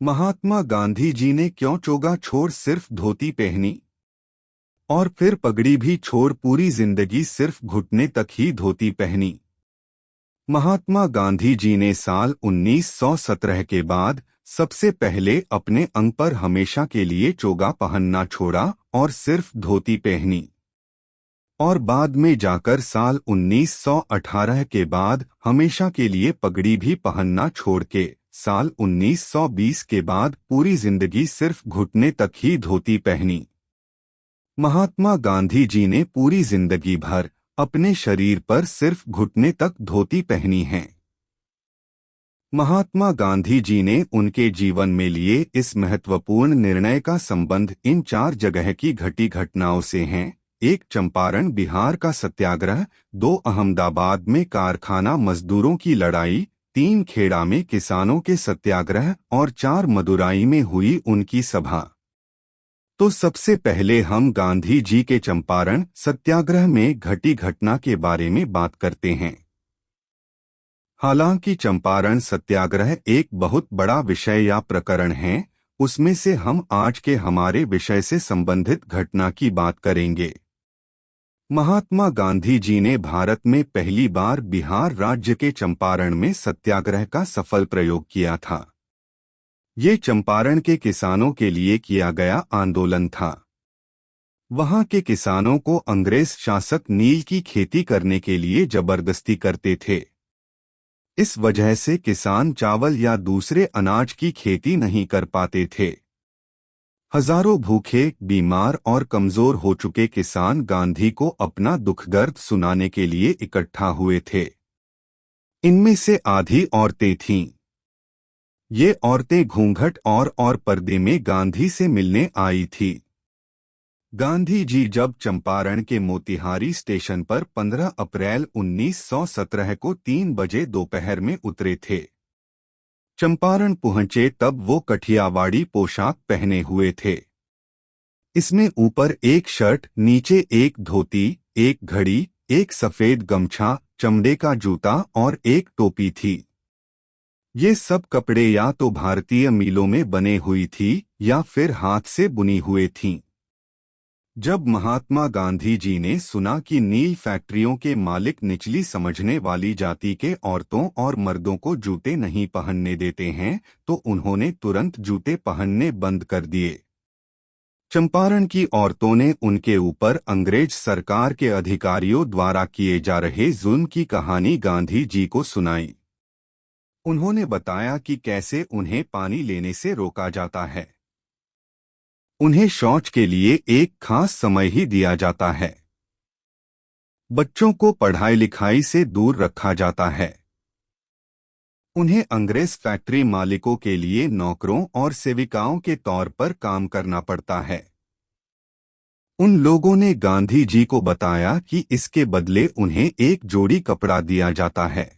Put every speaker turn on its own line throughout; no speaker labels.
महात्मा गांधी जी ने क्यों चोगा छोड़ सिर्फ धोती पहनी और फिर पगड़ी भी छोड़ पूरी जिंदगी सिर्फ घुटने तक ही धोती पहनी। महात्मा गांधी जी ने साल 1917 के बाद सबसे पहले अपने अंग पर हमेशा के लिए चोगा पहनना छोड़ा और सिर्फ धोती पहनी, और बाद में जाकर साल 1918 के बाद हमेशा के लिए पगड़ी भी पहनना छोड़ के साल 1920 के बाद पूरी जिंदगी सिर्फ घुटने तक ही धोती पहनी। महात्मा गांधी जी ने पूरी जिंदगी भर अपने शरीर पर सिर्फ घुटने तक धोती पहनी है। महात्मा गांधी जी ने उनके जीवन में लिए इस महत्वपूर्ण निर्णय का संबंध इन 4 जगह की घटी घटनाओं से है। 1 चंपारण बिहार का सत्याग्रह, 2 अहमदाबाद में कारखाना मजदूरों की लड़ाई, 3 खेड़ा में किसानों के सत्याग्रह और 4 मदुराई में हुई उनकी सभा। तो सबसे पहले हम गांधी जी के चंपारण सत्याग्रह में घटी घटना के बारे में बात करते हैं। हालांकि चंपारण सत्याग्रह एक बहुत बड़ा विषय या प्रकरण है, उसमें से हम आज के हमारे विषय से संबंधित घटना की बात करेंगे। महात्मा गांधी जी ने भारत में पहली बार बिहार राज्य के चंपारण में सत्याग्रह का सफल प्रयोग किया था। ये चंपारण के किसानों के लिए किया गया आंदोलन था। वहां के किसानों को अंग्रेज शासक नील की खेती करने के लिए जबरदस्ती करते थे। इस वजह से किसान चावल या दूसरे अनाज की खेती नहीं कर पाते थे। हजारों भूखे, बीमार और कमजोर हो चुके किसान गांधी को अपना दुख दर्द सुनाने के लिए इकट्ठा हुए थे। इनमें से आधी औरतें थीं। ये औरतें घूंघट और पर्दे में गांधी से मिलने आई थी। गांधी जी जब चंपारण के मोतिहारी स्टेशन पर 15 अप्रैल 1917 को 3 बजे दोपहर में उतरे थे। चंपारण पहुंचे तब वो कठियावाड़ी पोशाक पहने हुए थे। इसमें ऊपर एक शर्ट, नीचे एक धोती, एक घड़ी, एक सफेद गमछा, चमड़े का जूता और एक टोपी थी। ये सब कपड़े या तो भारतीय मिलों में बने हुई थी या फिर हाथ से बुनी हुए थीं। जब महात्मा गांधी जी ने सुना कि नील फैक्ट्रियों के मालिक निचली समझने वाली जाति के औरतों और मर्दों को जूते नहीं पहनने देते हैं, तो उन्होंने तुरंत जूते पहनने बंद कर दिए। चंपारण की औरतों ने उनके ऊपर अंग्रेज सरकार के अधिकारियों द्वारा किए जा रहे जुल्म की कहानी गांधी जी को सुनाई। उन्होंने बताया कि कैसे उन्हें पानी लेने से रोका जाता है, उन्हें शौच के लिए एक खास समय ही दिया जाता है, बच्चों को पढ़ाई लिखाई से दूर रखा जाता है, उन्हें अंग्रेज फैक्ट्री मालिकों के लिए नौकरों और सेविकाओं के तौर पर काम करना पड़ता है। उन लोगों ने गांधी जी को बताया कि इसके बदले उन्हें एक जोड़ी कपड़ा दिया जाता है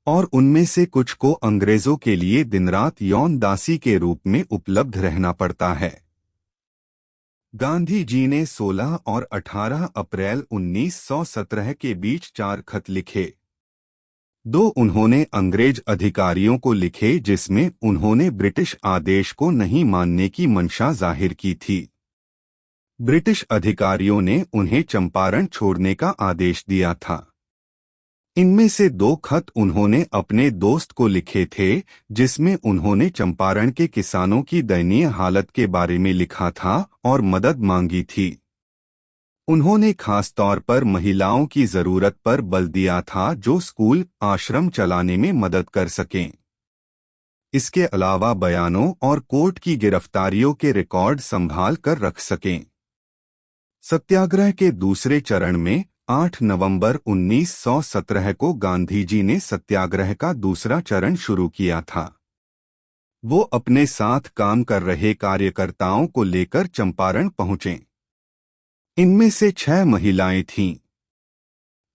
और उनमें से कुछ को अंग्रेजों के लिए दिनरात यौन दासी के रूप में उपलब्ध रहना पड़ता है। गांधी जी ने 16 और 18 अप्रैल 1917 के बीच 4 खत लिखे। 2 उन्होंने अंग्रेज अधिकारियों को लिखे जिसमें उन्होंने ब्रिटिश आदेश को नहीं मानने की मंशा जाहिर की थी। ब्रिटिश अधिकारियों ने उन्हें चंपारण छोड़ने का आदेश दिया था। इनमें से 2 खत उन्होंने अपने दोस्त को लिखे थे जिसमें उन्होंने चंपारण के किसानों की दयनीय हालत के बारे में लिखा था और मदद मांगी थी। उन्होंने खास तौर पर महिलाओं की जरूरत पर बल दिया था जो स्कूल, आश्रम चलाने में मदद कर सकें। इसके अलावा बयानों और कोर्ट की गिरफ्तारियों के रिकॉर्ड संभाल कर रख सकें। सत्याग्रह के दूसरे चरण में 8 नवंबर 1917 को गांधी जी ने सत्याग्रह का दूसरा चरण शुरू किया था। वो अपने साथ काम कर रहे कार्यकर्ताओं को लेकर चंपारण पहुंचे। इनमें से 6 महिलाएं थीं।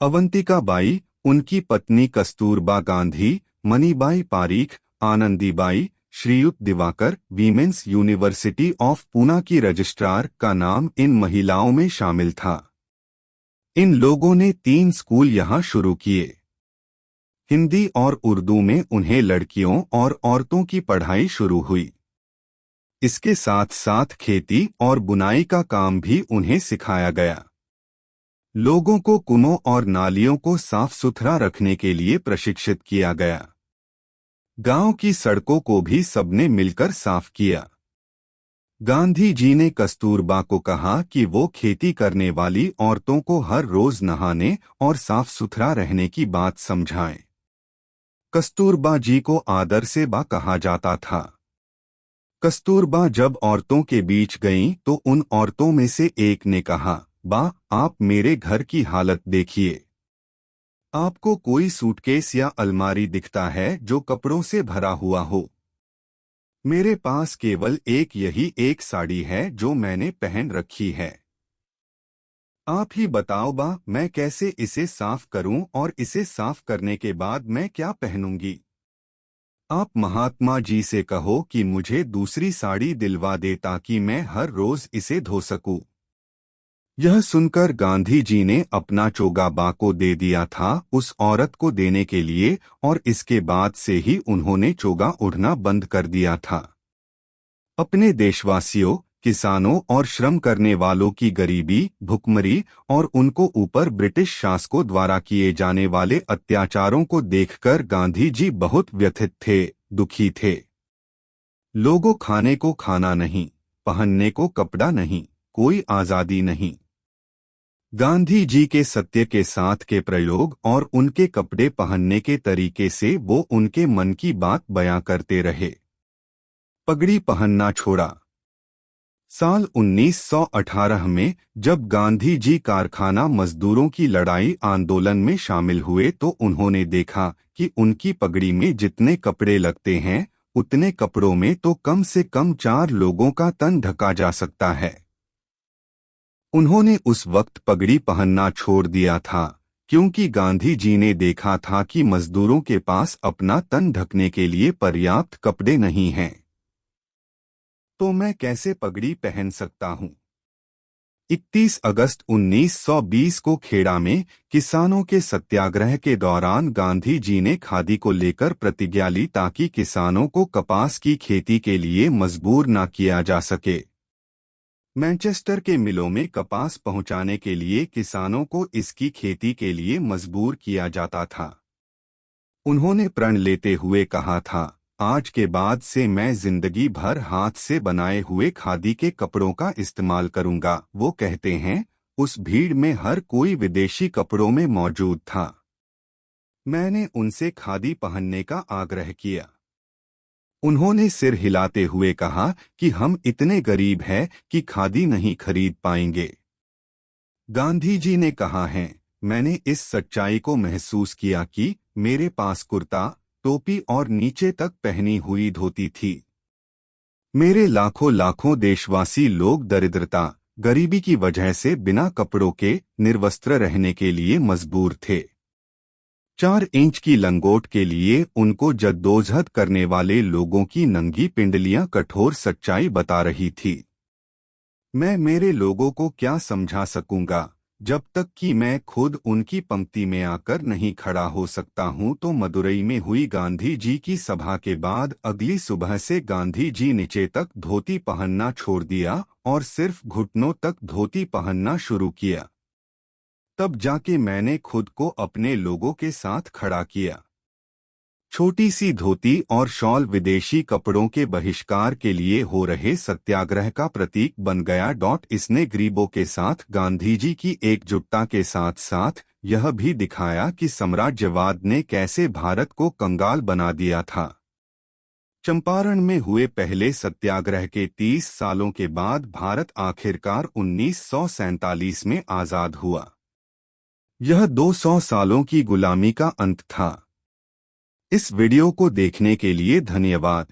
अवंतिका बाई, उनकी पत्नी Kasturba Gandhi, Manibai Parikh, Anandibai, Shriyut Diwakar, women's university of Poona की रजिस्ट्रार का नाम इन महिलाओं में शामिल था। इन लोगों ने 3 स्कूल यहां शुरू किए। हिंदी और उर्दू में उन्हें लड़कियों और औरतों की पढ़ाई शुरू हुई। इसके साथ साथ खेती और बुनाई का काम भी उन्हें सिखाया गया। लोगों को कुओं और नालियों को साफ सुथरा रखने के लिए प्रशिक्षित किया गया। गांव की सड़कों को भी सबने मिलकर साफ किया। गांधी जी ने कस्तूरबा को कहा कि वो खेती करने वाली औरतों को हर रोज नहाने और साफ सुथरा रहने की बात समझाएं। कस्तूरबा जी को आदर से बा कहा जाता था। कस्तूरबा जब औरतों के बीच गईं तो उन औरतों में से एक ने कहा, बा, आप मेरे घर की हालत देखिए। आपको कोई सूटकेस या अलमारी दिखता है जो कपड़ों से भरा हुआ हो? मेरे पास केवल यही एक साड़ी है जो मैंने पहन रखी है। आप ही बताओ बा, मैं कैसे इसे साफ करूं और इसे साफ करने के बाद मैं क्या पहनूंगी? आप महात्मा जी से कहो कि मुझे दूसरी साड़ी दिलवा दे ताकि मैं हर रोज इसे धो सकूं। यह सुनकर गांधी जी ने अपना चोगा बा को दे दिया था उस औरत को देने के लिए, और इसके बाद से ही उन्होंने चोगा ओढ़ना बंद कर दिया था। अपने देशवासियों, किसानों और श्रम करने वालों की गरीबी, भुखमरी और उनको ऊपर ब्रिटिश शासकों द्वारा किए जाने वाले अत्याचारों को देखकर गांधी जी बहुत व्यथित थे, दुखी थे। लोगों खाने को खाना नहीं, पहनने को कपड़ा नहीं, कोई आजादी नहीं। गांधी जी के सत्य के साथ के प्रयोग और उनके कपड़े पहनने के तरीके से वो उनके मन की बात बयां करते रहे। पगड़ी पहनना छोड़ा। साल 1918 में जब गांधी जी कारखाना मजदूरों की लड़ाई आंदोलन में शामिल हुए तो उन्होंने देखा कि उनकी पगड़ी में जितने कपड़े लगते हैं उतने कपड़ों में तो कम से कम 4 लोगों का तन ढका जा सकता है। उन्होंने उस वक्त पगड़ी पहनना छोड़ दिया था क्योंकि गांधी जी ने देखा था कि मजदूरों के पास अपना तन ढकने के लिए पर्याप्त कपड़े नहीं हैं। तो मैं कैसे पगड़ी पहन सकता हूं? 31 अगस्त 1920 को खेड़ा में किसानों के सत्याग्रह के दौरान गांधी जी ने खादी को लेकर प्रतिज्ञा ली ताकि किसानों को कपास की खेती के लिए मजबूर न किया जा सके। मैनचेस्टर के मिलों में कपास पहुंचाने के लिए किसानों को इसकी खेती के लिए मजबूर किया जाता था। उन्होंने प्रण लेते हुए कहा था, आज के बाद से मैं जिंदगी भर हाथ से बनाए हुए खादी के कपड़ों का इस्तेमाल करूंगा। वो कहते हैं, उस भीड़ में हर कोई विदेशी कपड़ों में मौजूद था। मैंने उनसे खादी पहनने का आग्रह किया। उन्होंने सिर हिलाते हुए कहा कि हम इतने गरीब हैं कि खादी नहीं खरीद पाएंगे। गांधी जी ने कहा है, मैंने इस सच्चाई को महसूस किया कि मेरे पास कुर्ता, टोपी और नीचे तक पहनी हुई धोती थी। मेरे लाखों लाखों देशवासी लोग दरिद्रता, गरीबी की वजह से बिना कपड़ों के निर्वस्त्र रहने के लिए मजबूर थे। 4 इंच की लंगोट के लिए उनको जद्दोजहद करने वाले लोगों की नंगी पिंडलियां कठोर सच्चाई बता रही थी। मैं मेरे लोगों को क्या समझा सकूंगा जब तक कि मैं खुद उनकी पंक्ति में आकर नहीं खड़ा हो सकता हूं। तो मदुरई में हुई गांधी जी की सभा के बाद अगली सुबह से गांधी जी नीचे तक धोती पहनना छोड़ दिया और सिर्फ घुटनों तक धोती पहनना शुरू किया। तब जाके मैंने खुद को अपने लोगों के साथ खड़ा किया। छोटी सी धोती और शॉल विदेशी कपड़ों के बहिष्कार के लिए हो रहे सत्याग्रह का प्रतीक बन गया। इसने गरीबों के साथ गांधी जी की एकजुटता के साथ साथ यह भी दिखाया कि साम्राज्यवाद ने कैसे भारत को कंगाल बना दिया था। चंपारण में हुए पहले सत्याग्रह के 30 सालों के बाद भारत आखिरकार 1947 में आजाद हुआ। यह 200 सालों की गुलामी का अंत था। इस वीडियो को देखने के लिए धन्यवाद।